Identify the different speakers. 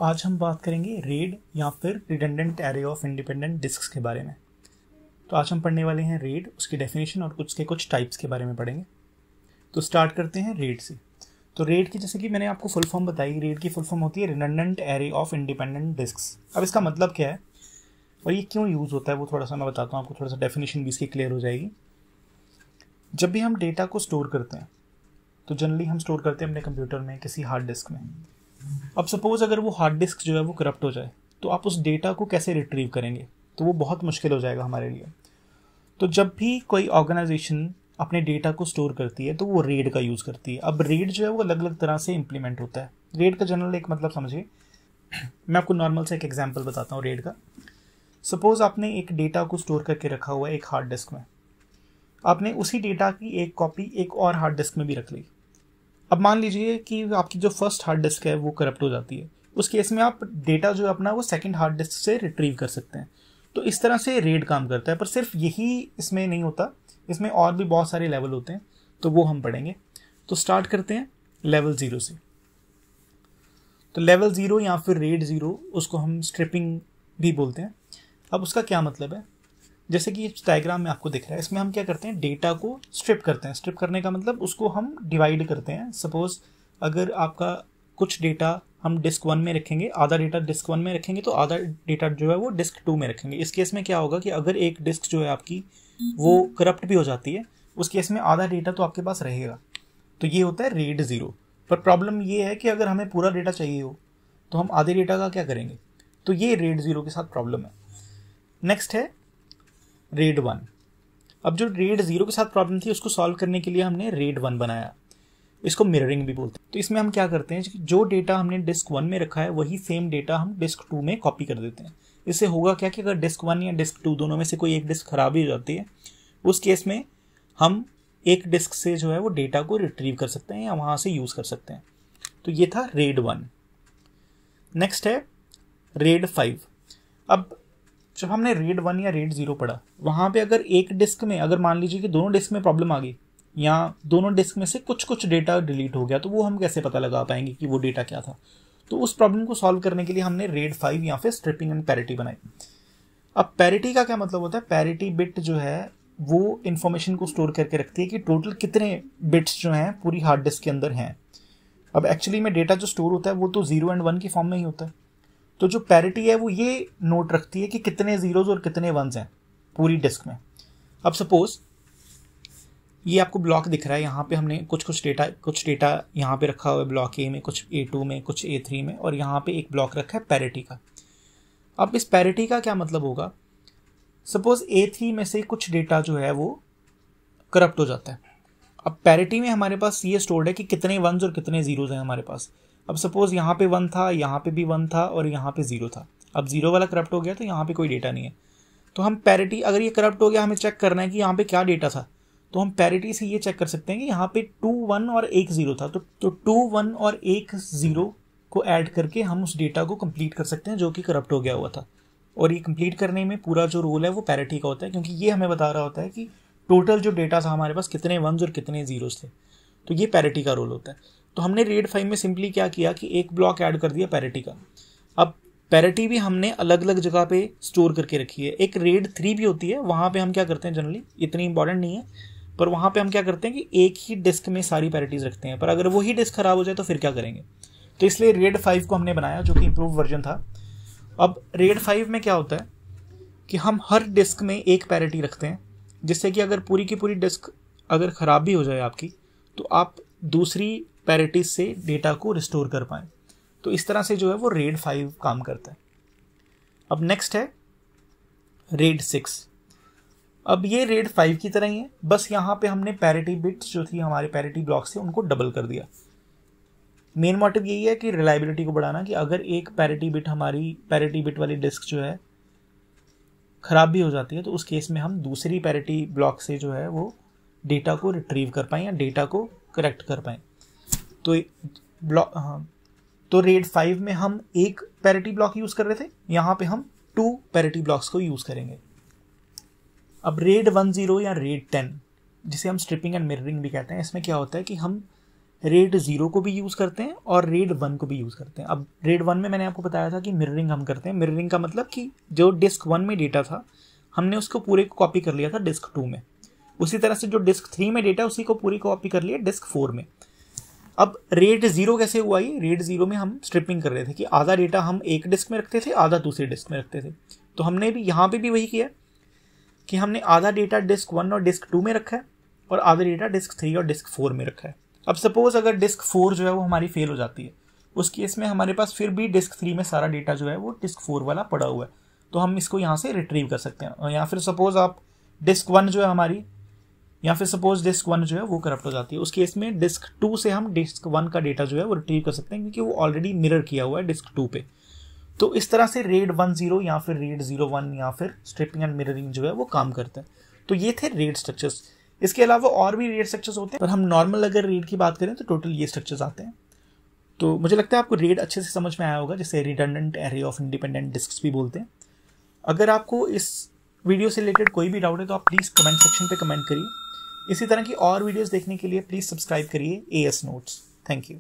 Speaker 1: आज हम बात करेंगे रेड या फिर redundant array of independent disks के बारे में। तो आज हम पढ़ने वाले हैं रेड, उसकी डेफिनेशन और कुछ टाइप्स के बारे में पढ़ेंगे। तो स्टार्ट करते हैं रेड से। तो रेड की जैसे कि मैंने आपको फुल फॉर्म बताई, रेड की फुल फॉर्म होती है redundant array of independent disks. अब इसका मतलब क्या है और ये क्यों यूज़ होता है वो थोड़ा सा मैं बताता हूँ आपको, थोड़ा सा डेफिनेशन भी इसकी क्लियर हो जाएगी। जब भी हम डेटा को स्टोर करते हैं तो जनरली हम स्टोर करते हैं अपने कंप्यूटर में, किसी हार्ड डिस्क में। अब सपोज अगर वो हार्ड डिस्क जो है वो करप्ट हो जाए तो आप उस डेटा को कैसे रिट्रीव करेंगे, तो वो बहुत मुश्किल हो जाएगा हमारे लिए। तो जब भी कोई ऑर्गेनाइजेशन अपने डेटा को स्टोर करती है तो वो रेड का यूज़ करती है। अब रेड जो है वो अलग अलग तरह से इम्प्लीमेंट होता है। रेड का जनरल एक मतलब समझिए, मैं आपको नॉर्मल से एक एग्जांपल बताता हूँ रेड का। सपोज आपने एक डेटा को स्टोर करके रखा हुआ है एक हार्ड डिस्क में, आपने उसी डेटा की एक कॉपी एक और हार्ड डिस्क में भी रख ली। अब मान लीजिए कि आपकी जो फर्स्ट हार्ड डिस्क है वो करप्ट हो जाती है, उस केस में आप डेटा जो है अपना वो सेकंड हार्ड डिस्क से रिट्रीव कर सकते हैं। तो इस तरह से रेड काम करता है, पर सिर्फ यही इसमें नहीं होता, इसमें और भी बहुत सारे लेवल होते हैं, तो वो हम पढ़ेंगे। तो स्टार्ट करते हैं लेवल 0 से। तो लेवल 0 या फिर रेड 0, उसको हम स्ट्रिपिंग भी बोलते हैं। अब उसका क्या मतलब है, जैसे कि इस डायग्राम में आपको दिख रहा है, इसमें हम क्या करते हैं, डेटा को स्ट्रिप करते हैं। स्ट्रिप करने का मतलब उसको हम डिवाइड करते हैं। सपोज अगर आपका कुछ डेटा हम डिस्क 1 में रखेंगे, आधा डेटा डिस्क 1 में रखेंगे, तो आधा डेटा जो है वो डिस्क 2 में रखेंगे। इस केस में क्या होगा कि अगर एक डिस्क जो है आपकी वो करप्ट भी हो जाती है, उस केस में आधा डेटा तो आपके पास रहेगा। तो ये होता है रेड 0। पर प्रॉब्लम ये है कि अगर हमें पूरा डेटा चाहिए हो तो हम आधे डेटा का क्या करेंगे, तो ये रेड 0 के साथ प्रॉब्लम है। नेक्स्ट है रेड 1। अब जो रेड 0 के साथ प्रॉब्लम थी उसको सॉल्व करने के लिए हमने रेड 1 बनाया। इसको मिररिंग भी बोलते हैं। तो इसमें हम क्या करते हैं, जो डेटा हमने डिस्क 1 में रखा है वही सेम डेटा हम डिस्क 2 में कॉपी कर देते हैं। इससे होगा क्या कि अगर डिस्क 1 या डिस्क 2 दोनों में से कोई एक डिस्क खराब ही हो जाती है, उस केस में हम एक डिस्क से जो है वो डेटा को रिट्रीव कर सकते हैं या वहाँ से यूज़ कर सकते हैं। तो ये था रेड 1। नेक्स्ट है रेड 5। अब जब हमने रेड 1 या रेड 0 पढ़ा, वहाँ पे अगर एक डिस्क में, अगर मान लीजिए कि दोनों डिस्क में प्रॉब्लम आ गई या दोनों डिस्क में से कुछ डेटा डिलीट हो गया, तो वो हम कैसे पता लगा पाएंगे कि वो डेटा क्या था। तो उस प्रॉब्लम को सॉल्व करने के लिए हमने रेड 5 या फिर स्ट्रिपिंग एंड पैरिटी बनाई। अब पैरिटी का क्या मतलब होता है, पैरिटी बिट जो है वो इन्फॉर्मेशन को स्टोर करके रखती है कि टोटल कितने बिट्स जो हैं पूरी हार्ड डिस्क के अंदर हैं। अब एक्चुअली में डेटा जो स्टोर होता है वो तो 0 एंड 1 की फॉर्म में ही होता है। तो जो पैरिटी है वो ये नोट रखती है कि कितने जीरोज और कितने वंस हैं पूरी डिस्क में। अब सपोज ये आपको ब्लॉक दिख रहा है, यहाँ पे हमने कुछ डेटा यहाँ पे रखा हुआ है ब्लॉक ए में, कुछ A2 में, कुछ A3 में, और यहाँ पे एक ब्लॉक रखा है पैरिटी का। अब इस पैरिटी का क्या मतलब होगा, सपोज A3 में से कुछ डेटा जो है वो करप्ट हो जाता है। अब पैरिटी में हमारे पास ये स्टोर्ड है कि कितने वंस और कितने जीरोज हैं हमारे पास। अब सपोज यहाँ पे 1 था, यहाँ पे भी 1 था और यहाँ पे 0 था। अब 0 वाला करप्ट हो गया तो यहाँ पे कोई डेटा नहीं है। तो हम पैरिटी, अगर ये करप्ट हो गया, हमें चेक करना है कि यहाँ पे क्या डेटा था, तो हम पैरिटी से ये चेक कर सकते हैं कि यहाँ पे 2 1 और 1 0 था। तो 2 1 और 1 0 को ऐड करके हम उस डेटा को कंप्लीट कर सकते हैं जो कि करप्ट हो गया हुआ था। और ये कंप्लीट करने में पूरा जो रोल है वो पैरिटी का होता है, क्योंकि ये हमें बता रहा होता है कि टोटल जो डेटा था हमारे पास कितने वंस और कितने जीरोस थे। तो ये पैरिटी का रोल होता है। तो हमने रेड 5 में सिंपली क्या किया कि एक ब्लॉक ऐड कर दिया पैरिटी का। अब पैरिटी भी हमने अलग अलग जगह पे स्टोर करके रखी है। एक रेड 3 भी होती है, वहाँ पे हम क्या करते हैं, जनरली इतनी इंपॉर्टेंट नहीं है, पर वहाँ पे हम क्या करते हैं कि एक ही डिस्क में सारी पैरिटीज रखते हैं। पर अगर वही डिस्क खराब हो जाए तो फिर क्या करेंगे, तो इसलिए रेड 5 को हमने बनाया, जो कि इम्प्रूव वर्जन था। अब रेड 5 में क्या होता है कि हम हर डिस्क में एक पैरिटी रखते हैं, जिससे कि अगर पूरी की पूरी डिस्क अगर ख़राब भी हो जाए आपकी, तो आप दूसरी पैरिटीज से डेटा को रिस्टोर कर पाएँ। तो इस तरह से जो है वो रेड 5 काम करता है। अब नेक्स्ट है रेड 6। अब ये रेड 5 की तरह ही है, बस यहाँ पे हमने पैरिटी बिट्स जो थी हमारे पैरिटी ब्लॉक से उनको डबल कर दिया। मेन मोटिव यही है कि रिलायबिलिटी को बढ़ाना, कि अगर एक पैरिटी बिट, हमारी पैरिटी बिट वाली डिस्क जो है ख़राब भी हो जाती है, तो उस केस में हम दूसरी पैरिटी ब्लॉक से जो है वो डेटा को रिट्रीव कर पाएँ या डेटा को करेक्ट कर पाएँ। तो रेड 5 में हम एक पैरिटी ब्लॉक यूज़ कर रहे थे, यहाँ पे हम 2 पैरिटी ब्लॉक्स को यूज़ करेंगे। अब रेड 10 या रेड 10, जिसे हम स्ट्रिपिंग एंड मिररिंग भी कहते हैं, इसमें क्या होता है कि हम रेड 0 को भी यूज़ करते हैं और रेड 1 को भी यूज़ करते हैं। अब रेड 1 में मैंने आपको बताया था कि मिररिंग हम करते हैं। मिररिंग का मतलब कि जो डिस्क 1 में डेटा था हमने उसको पूरे को कॉपी कर लिया था डिस्क 2 में, उसी तरह से जो डिस्क 3 में डेटा उसी को पूरी कॉपी कर लिया डिस्क 4 में। अब रेड 0 कैसे हुआ? ये रेड 0 में हम स्ट्रिपिंग कर रहे थे कि आधा डेटा हम एक डिस्क में रखते थे, आधा दूसरी डिस्क में रखते थे। तो हमने भी यहाँ पे भी वही किया कि हमने आधा डेटा डिस्क 1 और डिस्क 2 में रखा है और आधा डेटा डिस्क 3 और डिस्क 4 में रखा है। अब सपोज अगर डिस्क 4 जो है वो हमारी फेल हो जाती है, उस केस में हमारे पास फिर भी डिस्क 3 में सारा डेटा जो है वो डिस्क 4 वाला पड़ा हुआ है, तो हम इसको यहाँ से रिट्रीव कर सकते हैं। या फिर सपोज आप डिस्क 1 जो है हमारी, या फिर सपोज डिस्क 1 जो है वो करप्ट हो जाती है, उस केस में डिस्क 2 से हम डिस्क 1 का डेटा जो है वो रिट्रीव कर सकते हैं क्योंकि वो ऑलरेडी मिरर किया हुआ है डिस्क 2 पे। तो इस तरह से रेड 10 या फिर रेड 01 या फिर स्ट्रिपिंग एंड मिररिंग जो है वो काम करते हैं। तो ये थे रेड स्ट्रक्चर्स। इसके अलावा और भी रेड स्ट्रक्चर्स होते हैं, पर हम नॉर्मल अगर रेड की बात करें तो टोटल ये स्ट्रक्चर्स आते हैं। तो मुझे लगता है आपको रेड अच्छे से समझ में आया होगा, जिसे redundant array of independent disks भी बोलते हैं। अगर आपको इस वीडियो से रिलेटेड कोई भी डाउट है तो आप प्लीज़ कमेंट सेक्शन पे कमेंट करिए। इसी तरह की और वीडियोस देखने के लिए प्लीज़ सब्सक्राइब करिए AS नोट्स। Thank you.